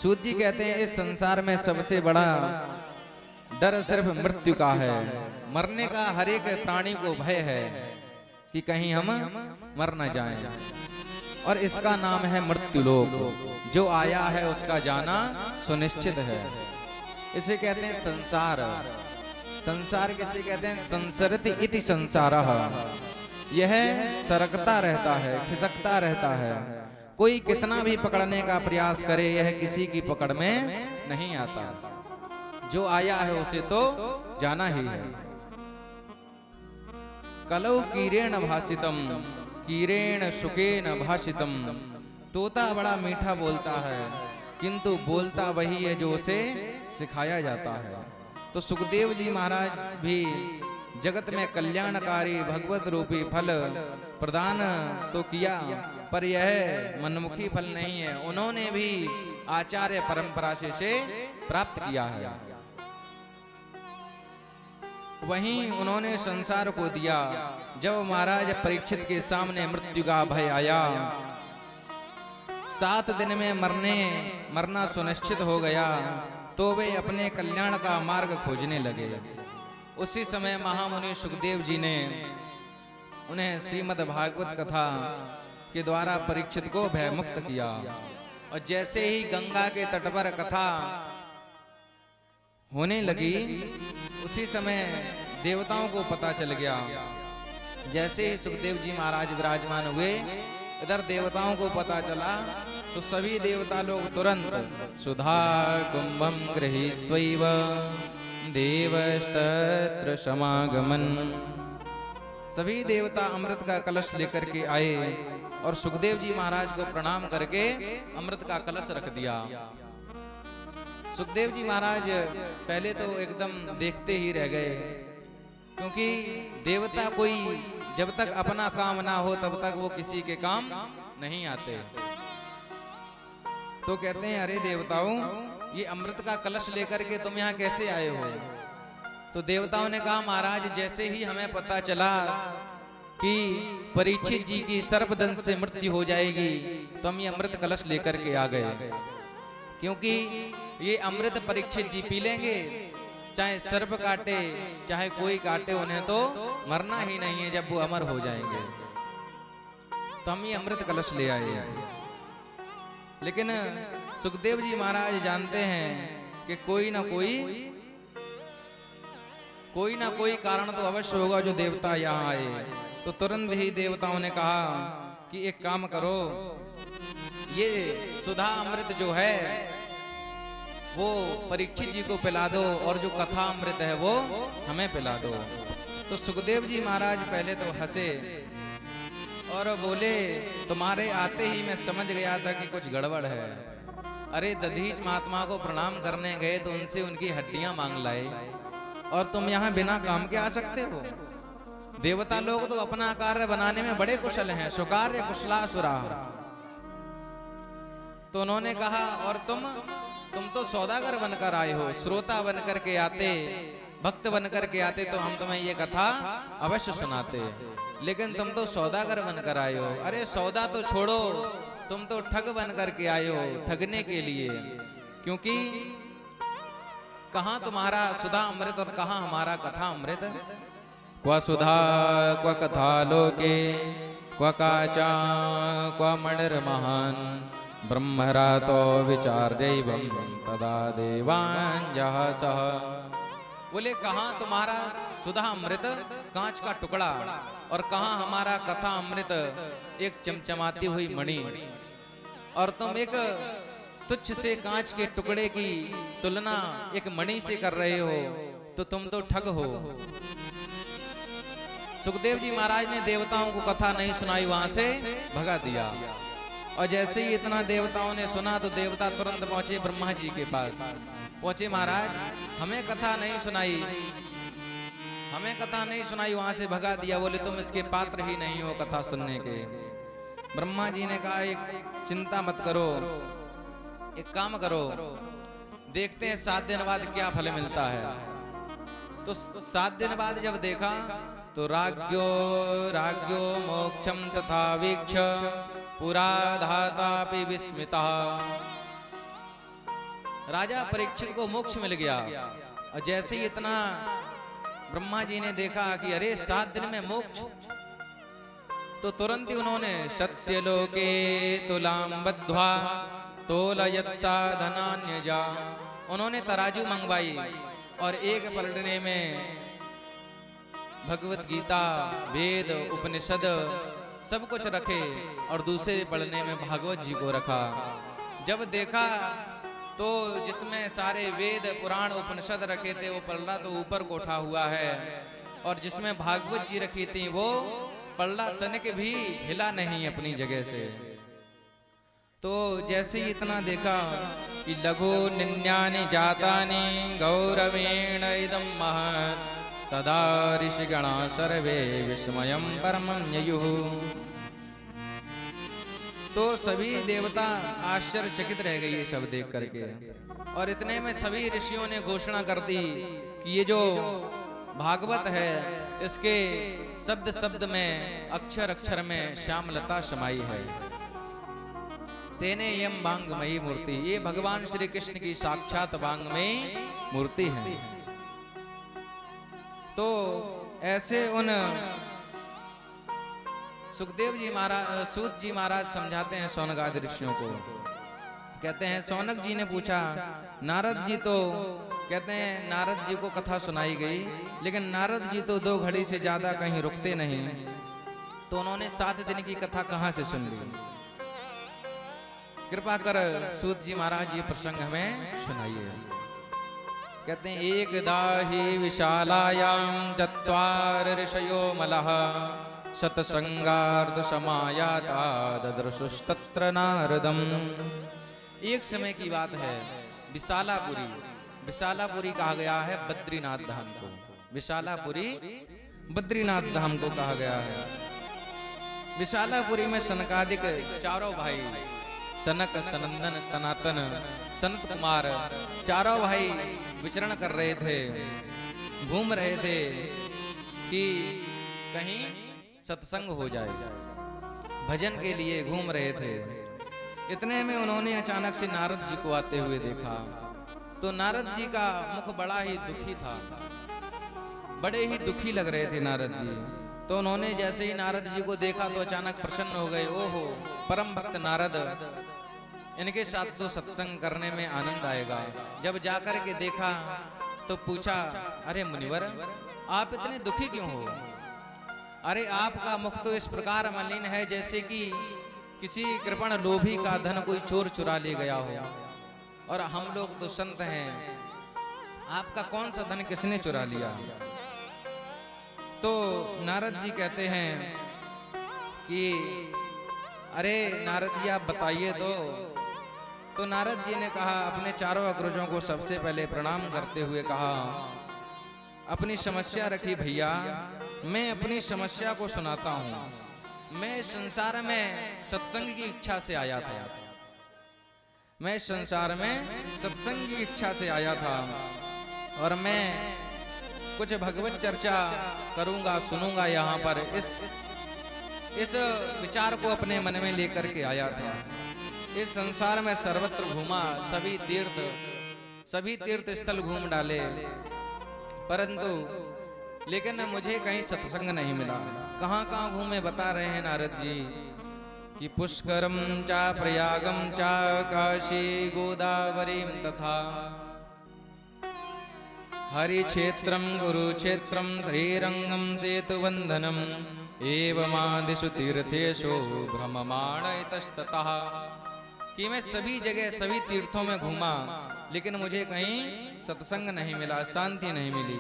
सूत जी कहते हैं इस संसार में सबसे बड़ा डर सिर्फ मृत्यु का है। मरने का हर एक प्राणी को भय है कि कहीं हम मर न जाएं, और इसका नाम है मृत्यु लोक। जो आया है उसका जाना सुनिश्चित है। इसे कहते हैं संसार। संसार किसे कहते हैं? संसरति इति संसारः। यह सरकता रहता है, खिसकता रहता है। कोई कितना भी पकड़ने का प्रयास करे, यह किसी की पकड़ में नहीं आता। जो आया है उसे तो जाना ही है। कलौ कीरेण भाषितम कीरेण शुकेन भाषितम। तोता बड़ा मीठा बोलता है, किंतु बोलता वही है जो उसे सिखाया जाता है। तो सुखदेव जी महाराज भी जगत में कल्याणकारी भगवत रूपी फल प्रदान तो किया, पर यह मनमुखी फल नहीं है। उन्होंने भी आचार्य परंपरा से प्राप्त किया है। वहीं उन्होंने संसार को दिया। जब महाराज परीक्षित के सामने मृत्यु का भय आया, 7 दिन में मरना सुनिश्चित हो गया, तो वे अपने कल्याण का मार्ग खोजने लगे। उसी समय महामुनि सुखदेव जी ने उन्हें श्रीमद् भागवत कथा के द्वारा परीक्षित को भयमुक्त किया। और जैसे ही गंगा के तट पर कथा होने लगी, उसी समय देवताओं को पता चल गया। जैसे ही सुखदेव जी महाराज विराजमान हुए, इधर देवताओं को पता चला, तो सभी देवता लोग तुरंत सुधा कुंभम गृहीत्वैव देवस्तत्र समागमन। सभी देवता अमृत का कलश लेकर के आए और सुखदेव जी महाराज को प्रणाम करके अमृत का कलश रख दिया। सुखदेव जी महाराज पहले तो एकदम देखते ही रह गए, क्योंकि देवता कोई जब तक अपना काम ना हो तब तक वो किसी के काम नहीं आते। तो कहते हैं, अरे देवताओं, ये अमृत का कलश लेकर के तुम यहाँ कैसे आए हो? तो देवताओं ने कहा, महाराज जैसे ही हमें पता चला कि परीक्षित जी की सर्पदंश से मृत्यु हो जाएगी, तो हम ये अमृत कलश लेकर के आ गए। क्योंकि ये अमृत परीक्षित जी पी लेंगे, चाहे सर्प काटे चाहे कोई काटे, उन्हें तो मरना ही नहीं है जब वो अमर हो जाएंगे। तो हम ये अमृत कलश ले आए। लेकिन सुखदेव जी महाराज जानते हैं कि कोई ना कोई कारण तो अवश्य होगा जो देवता यहाँ आए। तो तुरंत ही देवताओं ने कहा कि एक काम करो, ये सुधा अमृत जो है वो परीक्षित जी को पिला दो, और जो कथा अमृत है वो हमें पिला दो। तो सुखदेव जी महाराज पहले तो हंसे और बोले, तुम्हारे आते ही मैं समझ गया था कि कुछ गड़बड़ है। अरे दधीच महात्मा को प्रणाम करने गए तो उनसे उनकी हड्डियां मांग लाए, और तुम यहाँ बिना काम के आ सकते हो? देवता लोग तो अपना कार्य बनाने में बड़े कुशल हैं, सुकार्य कुशलासुरा। तो उन्होंने कहा, और तुम तो सौदागर बनकर आए हो, श्रोता बनकर के आते, भक्त बनकर के आते तो हम तुम्हें ये कथा अवश्य सुनाते, लेकिन तुम तो सौदागर बनकर आए हो। अरे सौदा तो छोड़ो, तुम तो ठग बनकर के आए हो, ठगने के लिए। क्योंकि कहाँ तुम्हारा सुधा अमृत और कहाँ हमारा कथा अमृत? क्व सुधा क्व कथा लोके क्व काचा क्व मणिर्महान ब्रह्मरातो विचार्यैवं तदा देवांजः सह। बोले कहाँ तुम्हारा सुधा अमृत कांच का टुकड़ा, और कहाँ हमारा कथा अमृत एक चमचमाती हुई मणि, और तुम एक तुच्छ से कांच के टुकड़े की तुलना एक मणि से कर रहे हो, तो तुम तो ठग हो। सुखदेव जी महाराज ने देवताओं को कथा नहीं सुनाई, वहां से भगा दिया। और जैसे ही इतना देवताओं ने सुना तो देवता तुरंत पहुंचे ब्रह्मा जी के पास। पहुंचे, महाराज हमें कथा नहीं सुनाई, वहां से भगा दिया। बोले तुम इसके पात्र ही नहीं हो कथा सुनने के। ब्रह्मा जी ने कहा, एक चिंता मत करो, एक काम करो, देखते हैं 7 दिन बाद क्या फल मिलता है। तो 7 दिन बाद जब देखा तो राज्ञो मोक्षम तथा वीक्ष पुरा धातापि विस्मिता। राजा परीक्षित को मोक्ष मिल गया। और जैसे ही इतना ब्रह्मा जी ने देखा कि अरे 7 दिन में मोक्ष, तो तुरंत ही उन्होंने सत्यलोके तुलाम बद्ध्वा तोलयत्सा धनान्यजा, उन्होंने तराजू मंगवाई और एक पलटने में भगवत गीता, वेद, उपनिषद सब कुछ रखे और दूसरे पढ़ने में भागवत जी को रखा। जब देखा तो जिसमें सारे वेद, पुराण, उपनिषद रखे थे वो पल्ला तो ऊपर को उठा हुआ है, और जिसमें भागवत जी रखी थी वो पल्ला तनिक भी हिला नहीं अपनी जगह से। तो जैसे ही इतना देखा कि लघु निन्यानि जातानि गौरवेण इदं महत्, तदा ऋषिगणा सर्वे विस्मयं परमं ययुः। तो सभी देवता आश्चर्यचकित रह गए ये सब देख करके, और इतने में सभी ऋषियों ने घोषणा कर दी कि ये जो भागवत है इसके शब्द शब्द में, अक्षर अक्षर में श्यामलता समाई है। तेने यम वांगमयी मूर्ति, ये भगवान श्री कृष्ण की साक्षात वांगमयी मूर्ति है। तो ऐसे उन सुखदेव जी महाराज, सूत जी महाराज समझाते हैं शौनक आदि ऋषियों को। कहते हैं शौनक जी ने पूछा, नारद जी तो कहते हैं नारद जी को कथा सुनाई गई, लेकिन नारद जी तो 2 घड़ी से ज्यादा कहीं रुकते नहीं, तो उन्होंने 7 दिन की कथा कहां से सुन ली? कृपा कर सूत जी महाराज ये प्रसंग हमें सुनाइए। कहते हैं एकदा हि विशालायां चत्वार ऋषयो मलः सतसंगार्थ समायाता ददृशुस्तत्र नारदम। एक समय की बात है, विशालापुरी, विशालापुरी कहा गया है बद्रीनाथ धाम को, विशालापुरी बद्रीनाथ धाम को कहा गया है। विशालापुरी में सनकादिक चारों भाई, सनक, सनंदन, सनातन, सनत कुमार, चारों भाई विचरण कर रहे थे, घूम रहे थे कि कहीं सत्संग हो जाए, भजन के लिए घूम रहे थे। इतने में उन्होंने अचानक से नारद जी को आते हुए देखा। तो नारद जी का मुख बड़ा ही दुखी था, बड़े ही दुखी लग रहे थे नारद जी। तो उन्होंने जैसे ही नारद जी को देखा तो अचानक प्रसन्न हो गए। ओहो, परम भक्त नारद, इनके साथ तो सत्संग करने में आनंद आएगा। जब जाकर के देखा तो पूछा, अरे मुनिवर आप इतने दुखी क्यों हो? अरे आपका मुख तो इस प्रकार मलिन है जैसे कि किसी कृपण लोभी का धन कोई चोर चुरा ले गया हो, और हम लोग तो संत हैं, आपका कौन सा धन किसने चुरा लिया? तो नारद जी कहते हैं कि अरे नारद जी आप बताइए तो नारद जी ने कहा, अपने चारों अग्रजों को सबसे पहले प्रणाम करते हुए कहा, अपनी समस्या रखी भैया, मैं अपनी समस्या को सुनाता हूँ। मैं संसार में सत्संग की इच्छा से आया था, मैं संसार में सत्संग की इच्छा से आया था, और मैं कुछ भगवत चर्चा करूंगा, सुनूंगा यहाँ पर, इस विचार को अपने मन में लेकर के आया था। इस संसार में सर्वत्र घूमा, सभी तीर्थ स्थल घूम डाले, परंतु लेकिन मुझे कहीं सत्संग नहीं मिला। कहाँ कहाँ घूमे बता रहे हैं नारद जी कि पुष्करम चा प्रयागम चा काशी गोदावरीम तथा हरिक्षेत्रम गुरुक्षेत्रम श्रीरंगम सेतुवंदनम एवमादिषु तीर्थेषु भ्रममाण इतस्ततः। कि मैं सभी जगह सभी तीर्थों में घूमा, लेकिन मुझे कहीं सत्संग नहीं मिला, शांति नहीं मिली।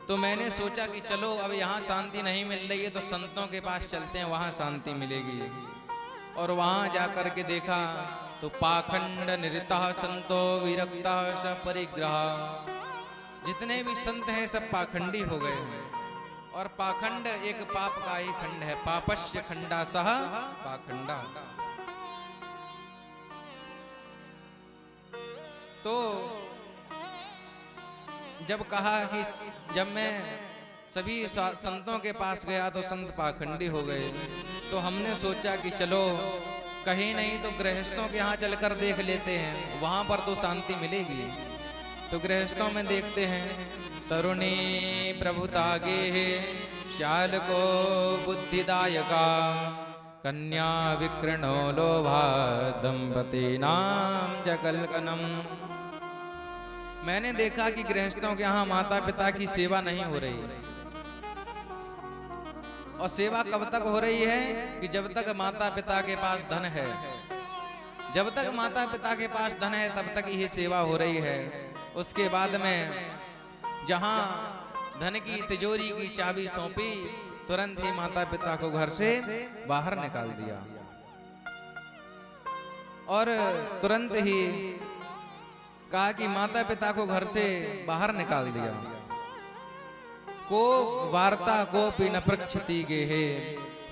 तो मैंने सोचा कि चलो अब यहाँ शांति नहीं मिल रही है तो संतों के पास चलते हैं, वहाँ शांति मिलेगी। और वहाँ जाकर के देखा तो पाखंड निरतः संतो विरक्तः स परिग्रह, जितने भी संत हैं सब पाखंडी हो गए हैं। और पाखंड एक पाप का ही खंड है, पापस्य खंडा सह पाखंडा। तो जब कहा कि जब मैं सभी संतों के पास गया तो संत पाखंडी हो गए, तो हमने सोचा कि चलो कहीं नहीं तो गृहस्थों के यहाँ चलकर देख लेते हैं, वहां पर तो शांति मिलेगी। तो गृहस्थों में देखते हैं, तरुणी प्रभुतागे है श्याल को बुद्धिदायका, कन्या विकृणो लोभा दंपति नाम जकलकनम। मैंने देखा कि गृहस्थों के यहाँ माता पिता की सेवा नहीं हो रही, और सेवा कब तक हो रही है कि जब तक माता पिता के पास धन है, जब तक माता पिता के पास धन है तब तक ही सेवा हो रही है। उसके बाद में जहां धन की तिजोरी की चाबी सौंपी, तुरंत ही माता पिता को घर से बाहर निकाल दिया, और तुरंत ही कहा कि माता पिता को घर से बाहर निकाल दिया। को वार्ता को न पृच्छति गेहे,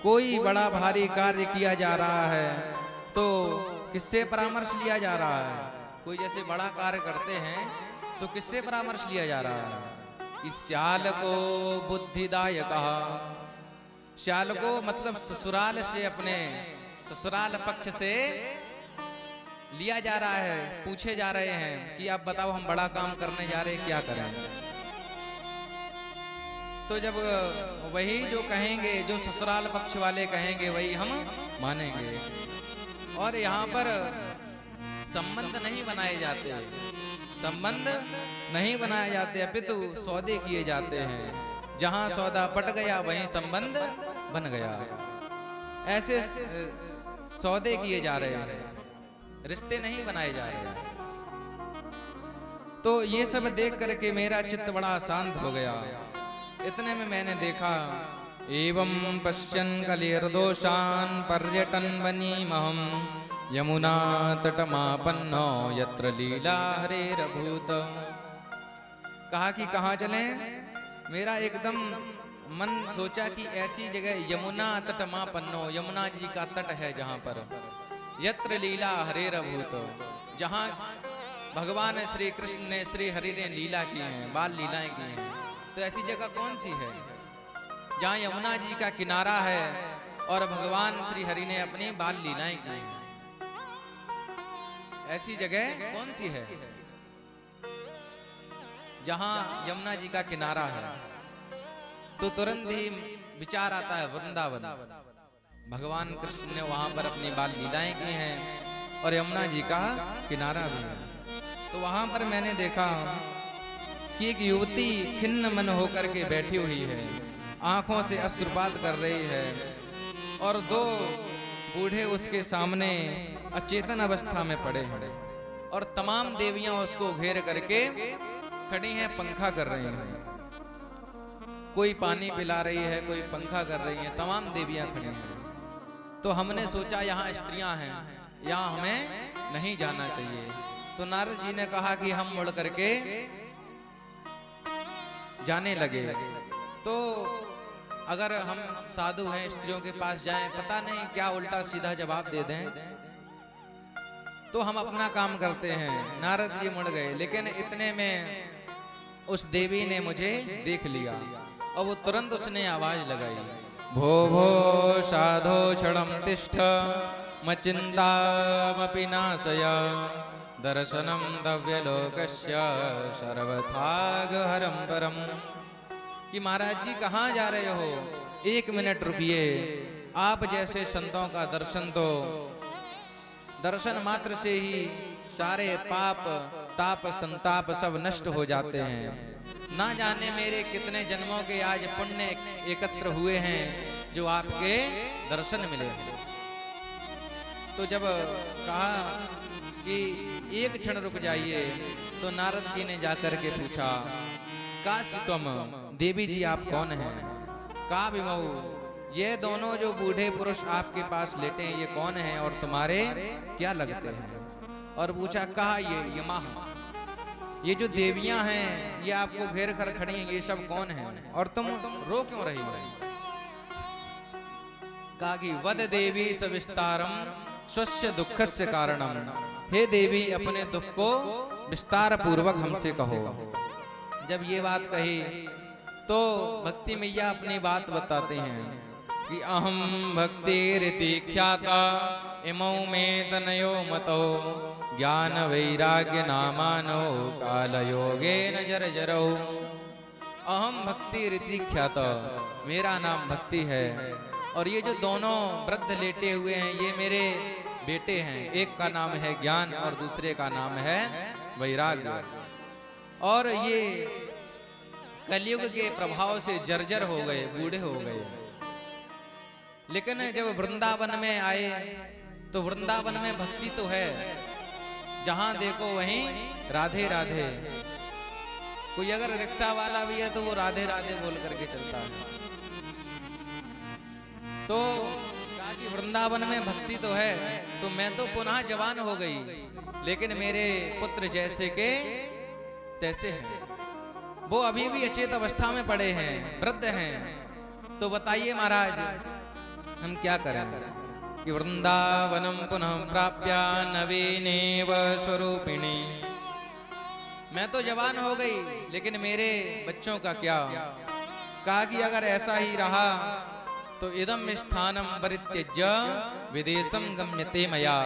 कोई बड़ा भारी कार्य किया जा रहा है तो किससे परामर्श लिया जा रहा है? कोई जैसे बड़ा कार्य करते हैं तो किससे परामर्श लिया जा रहा है? इस श्याल को बुद्धिदायक, श्याल को मतलब ससुराल से, अपने ससुराल पक्ष से लिया जा रहा है, पूछे जा रहे हैं कि आप बताओ हम बड़ा काम करने जा रहे हैं, क्या करें? तो जब वही जो कहेंगे, जो ससुराल पक्ष वाले कहेंगे वही हम मानेंगे। और यहाँ पर संबंध नहीं बनाए जाते, संबंध नहीं बनाए जाते, अपितु सौदे किए जाते हैं। जहां सौदा पट गया वहीं संबंध बन गया। ऐसे सौदे किए जा रहे हैं, रिश्ते नहीं बनाए जा रहे हैं। तो ये सब देख करके मेरा चित्त बड़ा शांत हो गया। इतने में मैंने देखा, एवं पश्यन् कलिर्दोषान् पर्यटन वनीमहं, यमुना तटमापन्नो यत्र लीला हरेरभूत। कहा कि कहाँ चलें? मेरा एकदम मन सोचा कि ऐसी जगह यमुना तटमापन्नो, यमुना जी का तट है जहाँ पर, यत्र लीला हरेरभूत, जहाँ भगवान श्री कृष्ण ने, श्री हरि ने लीला की हैं, बाल लीलाएं की हैं। तो ऐसी जगह कौन सी है जहाँ यमुना जी का किनारा है और भगवान श्री हरि ने अपनी बाल लीलाएं की हैं? ऐसी जगह कौन सी है जहाँ यमुना जी का किनारा है? तो तुरंत ही विचार आता है वृंदावन। भगवान कृष्ण ने वहां पर अपनी बाल लीलाएं की हैं और यमुना जी का किनारा भी है। तो वहां पर मैंने देखा कि एक युवती खिन्न मन होकर के बैठी हुई है, आंखों से अश्रुपात कर रही है, और दो बूढ़े उसके सामने अचेतन अवस्था में पड़े हैं, और तमाम देवियां उसको घेर करके खड़ी हैं, पंखा कर रही हैं। कोई पानी पिला रही है, कोई पंखा कर रही है, तमाम देवियां खड़ी हैं। तो हमने सोचा यहाँ स्त्रियां हैं, यहाँ हमें नहीं जाना चाहिए। तो नारद जी ने कहा कि हम मुड़ करके जाने लगे। तो अगर हम साधु हैं, स्त्रियों के पास जाएं, पता नहीं क्या उल्टा सीधा जवाब दे दें, तो हम अपना काम करते हैं। नारद जी मुड़ गए, लेकिन इतने में उस देवी ने मुझे देख लिया और वो तुरंत उसने आवाज लगाई, भो भो साधो क्षणं तिष्ठ मचिन्तामपि नाशय, दर्शनम दव्यलोकस्य सर्वथागहरं परम। कि महाराज जी कहाँ जा रहे हो? 1 मिनट रुकिए। आप जैसे संतों का दर्शन, तो दर्शन मात्र से ही सारे पाप ताप संताप सब नष्ट हो जाते हैं। ना जाने मेरे कितने जन्मों के आज पुण्य एकत्र हुए हैं जो आपके दर्शन मिले। तो जब कहा कि 1 क्षण रुक जाइए, तो नारद जी ने जाकर के पूछा, काशी तुम देवी जी आप कौन हैं? का विमऊ, ये दोनों जो बूढ़े पुरुष आपके पास लेटे हैं ये कौन हैं और तुम्हारे क्या लगते हैं? और पूछा, कहा ये यमा, ये जो देवियां हैं ये आपको घेर कर खड़ी हैं, ये सब कौन हैं और तुम रो क्यों रही हो? कहा कि वद देवी सविस्तारम स्वस्य दुखस्य कारणम, हे देवी अपने दुख को विस्तार पूर्वक हमसे कहो। जब ये बात कही तो भक्ति मैया अपनी बात बताते हैं कि अहम भक्ति रीति ख्याता इमौ में तनयो मतो ज्ञान वैराग्य नामानो काल योगे न जर जरो। अहम भक्ति रीति ख्यात, मेरा नाम भक्ति है। और ये जो दोनों वृद्ध लेटे हुए हैं ये मेरे बेटे हैं, एक का नाम है ज्ञान और दूसरे का नाम है वैराग्य। और ये कलयुग के प्रभाव से जर्जर हो गए, बूढ़े हो गए। लेकिन जब वृंदावन में आए तो वृंदावन में भक्ति तो है, जहां देखो वहीं राधे राधे। कोई अगर रिक्शा वाला भी है तो वो राधे राधे बोल करके चलता है। तो कहा कि वृंदावन में भक्ति तो है, तो मैं तो पुनः जवान हो गई, लेकिन मेरे पुत्र जैसे के तैसे हैं, वो अभी भी अचेत अवस्था में पड़े हैं, वृद्ध हैं। तो बताइए महाराज हम क्या करें कि वृंदावनम पुनः प्राप्या नवीनेव स्वरूपिणी। मैं तो जवान हो गई, लेकिन मेरे बच्चों का क्या। कहा कि अगर ऐसा ही रहा तो इदम स्थानम परित्यज्य विदेशम गम्यते मया,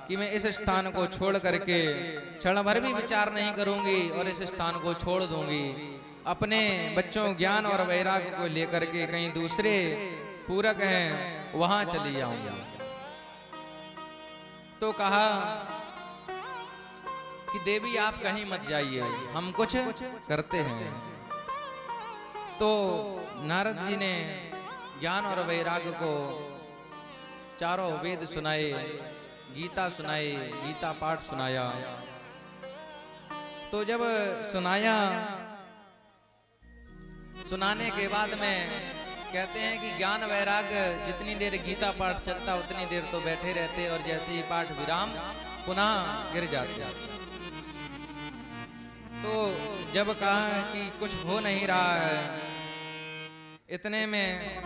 कि मैं इस स्थान को छोड़ करके क्षण भर भी विचार नहीं करूंगी और इस स्थान को छोड़ दूंगी। अपने बच्चों ज्ञान और वैराग्य को लेकर के कहीं दूसरे पूरक हैं वहां चली जाऊंगी। तो कहा कि देवी आप कहीं मत जाइए, हम कुछ करते हैं। तो नारद जी ने ज्ञान और वैराग्य को चारों वेद सुनाए, गीता सुनाए, गीता पाठ सुनाया। तो जब सुनाया, सुनाने के बाद में कहते हैं कि ज्ञान वैराग्य जितनी देर गीता पाठ चलता उतनी देर तो बैठे रहते, और जैसे ही पाठ विराम पुनः गिर जाते। तो जब कहा कि कुछ हो नहीं रहा है, इतने में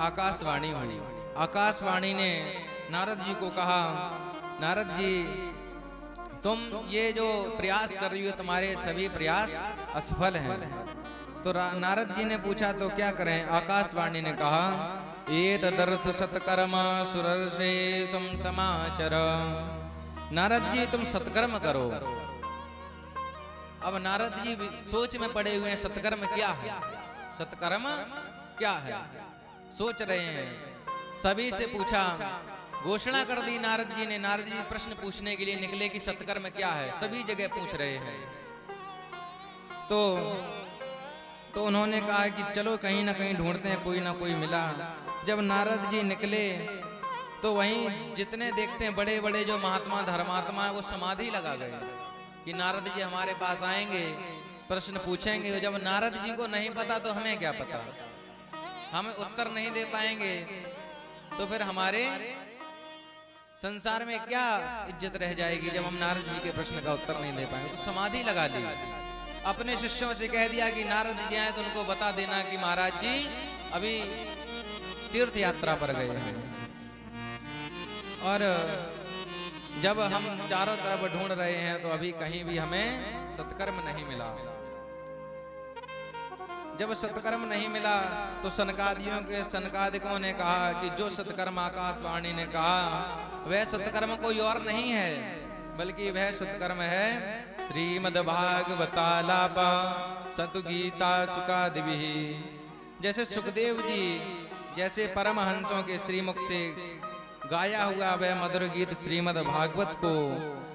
आकाशवाणी हुई। आकाशवाणी ने नारद जी को कहा, नारद जी तुम ये जो प्रयास कर रही हो तुम्हारे सभी प्रयास असफल हैं। तो नारद जी ने पूछा तो क्या करें। आकाशवाणी ने कहा ये तदर्थ सत्कर्म सुरर से तुम समाचर। नारद जी तुम सत्कर्म करो। अब नारद जी सोच में पड़े हुए हैं, सत्कर्म क्या है, सत्कर्म क्या है, सोच रहे हैं। सभी से पूछा, घोषणा कर दी नारद जी ने। नारद जी प्रश्न पूछने के लिए निकले कि सत्कर्म क्या है, सभी जगह पूछ रहे हैं। तो उन्होंने कहा कि चलो कहीं ना कहीं ढूंढते हैं, कोई ना कोई मिला। जब नारद जी निकले तो वहीं जितने देखते हैं बड़े बड़े जो महात्मा धर्मात्मा है वो समाधि लगा गए कि नारद जी हमारे पास आएंगे, प्रश्न पूछेंगे। जब नारद जी को नहीं पता तो हमें क्या पता, हमें उत्तर नहीं दे पाएंगे तो फिर हमारे संसार में क्या इज्जत रह जाएगी जब हम नारद जी के प्रश्न का उत्तर नहीं दे पाएंगे। तो समाधि लगा ली। अपने शिष्यों से कह दिया कि नारद जी आए तो उनको बता देना कि महाराज जी अभी तीर्थ यात्रा पर गए हैं। और जब हम चारों तरफ ढूंढ रहे हैं तो अभी कहीं भी हमें सत्कर्म नहीं मिला। जब सत्कर्म नहीं मिला तो सनकादिकों ने कहा कि जो सत्कर्म आकाशवाणी ने कहा वह सत्कर्म कोई और नहीं है, बल्कि वह सत्कर्म है श्रीमद्भागवतालापा सतुगीता सुकादिभिः। जैसे सुखदेव जी जैसे परमहंसों के श्रीमुख से गाया हुआ वह मधुर गीत श्रीमद् भागवत को,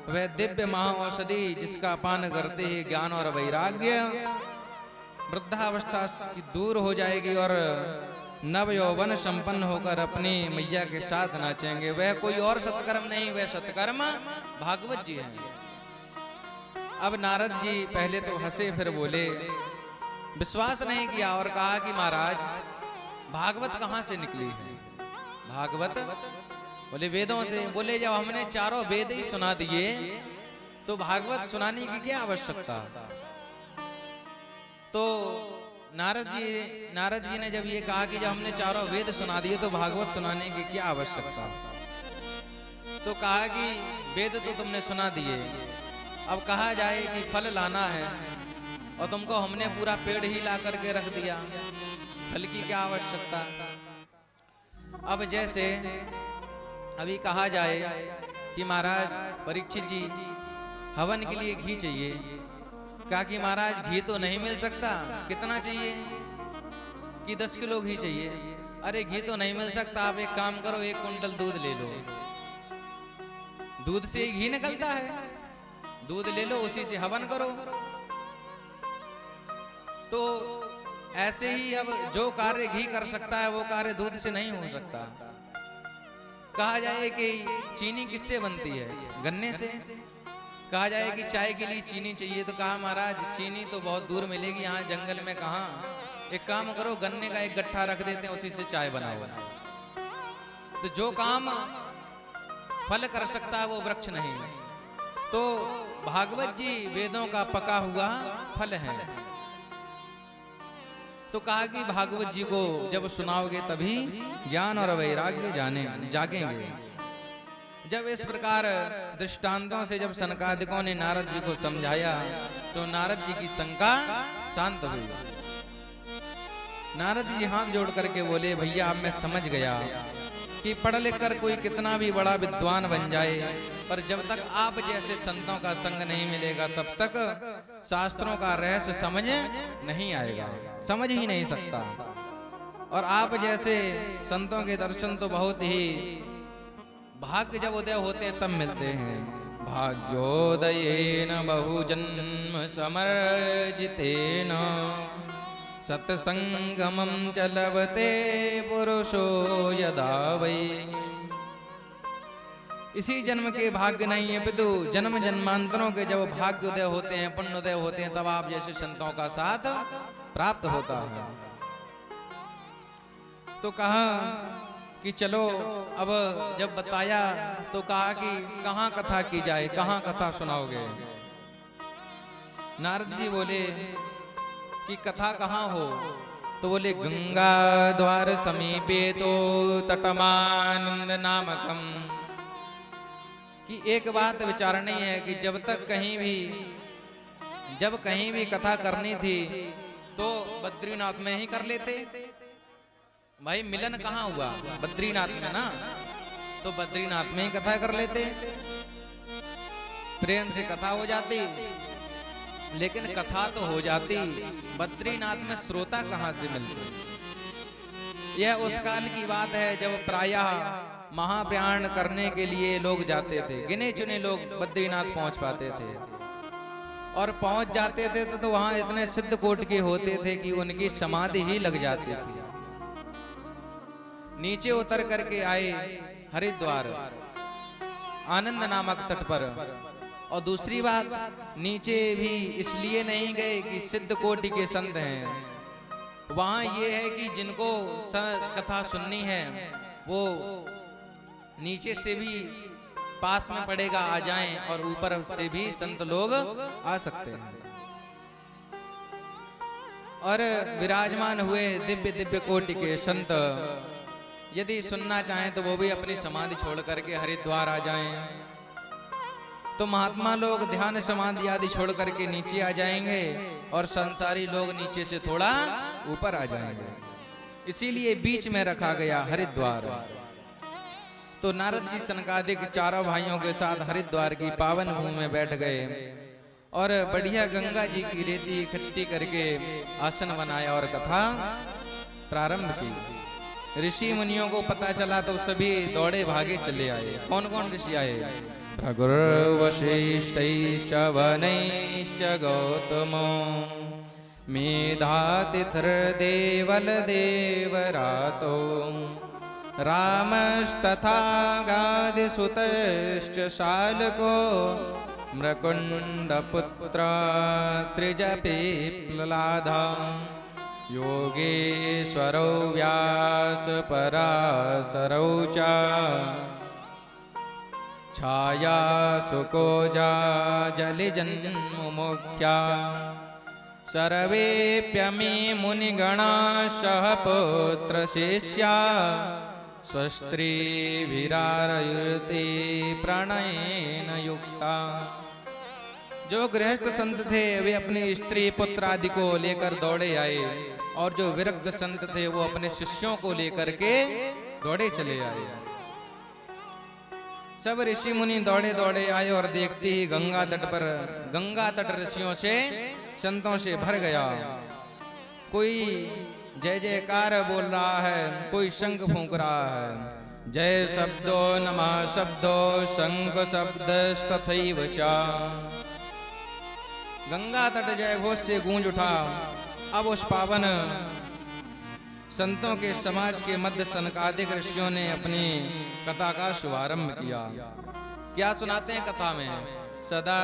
वह दिव्य महाऔषधि जिसका पान करते ही ज्ञान और वैराग्य वृद्धावस्था की दूर हो जाएगी और नव यौवन संपन्न होकर अपनी मैया के साथ नाचेंगे, वह कोई और सत्कर्म नहीं, वह सत्कर्म भागवत जी है। अब नारद जी पहले तो हंसे, फिर बोले, विश्वास नहीं किया और कहा कि महाराज भागवत कहाँ से निकली है। भागवत बोले वेदों से। बोले जब हमने चारों वेद ही सुना दिए तो भागवत सुनाने की क्या आवश्यकता। तो नारद जी ने जब ये कहा कि जब हमने चारों वेद सुना दिए तो भागवत सुनाने की क्या आवश्यकता। तो कहा कि वेद तो तुमने सुना दिए, अब कहा जाए कि फल लाना है और तुमको हमने पूरा पेड़ ही ला करके रख दिया, फल की क्या आवश्यकता। अब जैसे अभी कहा जाए कि महाराज परीक्षित जी हवन के लिए घी चाहिए, कहा कि महाराज घी तो नहीं मिल सकता, कितना चाहिए कि 10 किलो घी चाहिए। अरे घी तो नहीं मिल सकता, आप एक काम करो 1 कुंटल दूध ले लो, दूध से ही घी निकलता है, दूध ले लो उसी से हवन करो। तो ऐसे ही अब जो कार्य घी कर सकता है वो कार्य दूध से नहीं हो सकता। कहा जाए कि चीनी किससे बनती है, गन्ने से। कहा जाए कि चाय के लिए चीनी चाहिए, तो कहा महाराज चीनी तो बहुत दूर मिलेगी, यहाँ जंगल में कहाँ, एक काम करो गन्ने का एक गट्ठा रख देते हैं, उसी से चाय बनाओ। तो जो काम फल कर सकता है वो वृक्ष नहीं। तो भागवत जी वेदों का पका हुआ फल है। तो कहा कि भागवत जी को जब सुनाओगे तभी ज्ञान और वैराग्य जागेंगे। जब इस प्रकार दृष्टांतों से जब सनकादिकों ने नारद जी को समझाया तो नारद जी की शंका शांत हुई। नारद जी हाथ जोड़ करके बोले, भैया अब मैं समझ गया कि पढ़ लिख कर कोई कितना भी बड़ा विद्वान बन जाए, पर जब तक आप जैसे संतों का संग नहीं मिलेगा तब तक शास्त्रों का रहस्य समझ नहीं आएगा, समझ ही नहीं सकता। और आप जैसे संतों के दर्शन तो बहुत ही भाग्य जब उदय होते तब मिलते हैं। भाग्योदयेन बहुजन्म समर्जितेन सत्संगमं च लभते पुरुषो यदा वै। इसी जन्म के भाग्य नहीं है पितु, जन्म जन्मांतरों के जब भाग्य उदय होते हैं, पुण्य उदय होते हैं, तब आप जैसे संतों का साथ प्राप्त होता है। तो कहा कि चलो, अब जब बताया तो कहा कि कहाँ कथा की जाए, कहाँ कथा सुनाओगे। नारद जी बोले कि कथा कहाँ हो, तो बोले गंगा द्वार समीपे तो तटमानंद नामकम। कि एक बात विचारनी है कि जब कहीं भी कथा करनी थी तो बद्रीनाथ में ही कर लेते। भाई मिलन कहाँ हुआ, बद्रीनाथ में ना, तो बद्रीनाथ में ही कथा कर लेते, प्रेम से कथा हो जाती। लेकिन कथा तो हो जाती, बद्रीनाथ में श्रोता कहाँ से मिलते। यह उस काल की बात है जब प्रायः महाप्रयाण करने के लिए लोग जाते थे, गिने चुने लोग बद्रीनाथ पहुंच पाते थे। और पहुंच जाते थे तो वहां इतने सिद्ध कोटि के होते थे कि उनकी समाधि ही लग जाती थी। नीचे उतर करके आए हरिद्वार आनंद नामक तट पर। और दूसरी बात, नीचे भी इसलिए नहीं गए कि सिद्ध कोटि के संत हैं, वहां ये है कि जिनको कथा सुननी है वो नीचे से भी पास में पड़ेगा आ जाएं, और ऊपर से भी संत लोग आ सकते हैं। और विराजमान हुए दिव्य दिव्य कोटि के संत यदि सुनना चाहें तो वो भी अपनी समाधि छोड़ करके हरिद्वार आ जाएं। तो महात्मा लोग ध्यान समाधि आदि छोड़ करके नीचे आ जाएंगे और संसारी लोग नीचे से थोड़ा ऊपर आ जाएंगे। इसीलिए बीच में रखा गया हरिद्वार। तो नारद जी सनकादिक चारों भाइयों के साथ हरिद्वार की पावन भूमि में बैठ गए और बढ़िया गंगा जी की रेती इकट्ठी करके आसन बनाया और कथा प्रारंभ की। ऋषि मुनियों को पता चला तो सभी दौड़े भागे चले आए। कौन कौन ऋषि आए? भृगुर्वशिष्ठैश्च वनैश्च गौतमो मेधातिथिर्देवलदेवरातो रामस्तथा गादिसुतश्च शालको मृकुण्डपुत्र त्रिजपिप्ललाधा योगेश्वरौ व्यासपराशरौ च छाया सुकोजा जलिजन्मुख्या सर्वेप्यमी मुनिगणाः पुत्र शिष्या स्वस्त्री विरारयुते प्रणयेन युक्ता। जो गृहस्थ संत थे वे अपनी स्त्री पुत्र आदि को लेकर दौड़े आए और जो विरक्त संत थे वो अपने शिष्यों को लेकर के दौड़े चले आए। सब ऋषि मुनि दौड़े दौड़े आए और देखते ही गंगा तट पर गंगा तट ऋषियों से संतों से भर गया। कोई जय जयकार बोल रहा है, कोई शंख फूंक रहा है। जय शब्दो नमः शब्दो शंख शब्द तथैव च। गंगा तट जय घोष से गूंज उठा। अब उस पावन संतों के समाज के मध्य सनकादिक ऋषियों ने अपनी कथा का शुभारंभ किया। क्या सुनाते हैं कथा में? सदा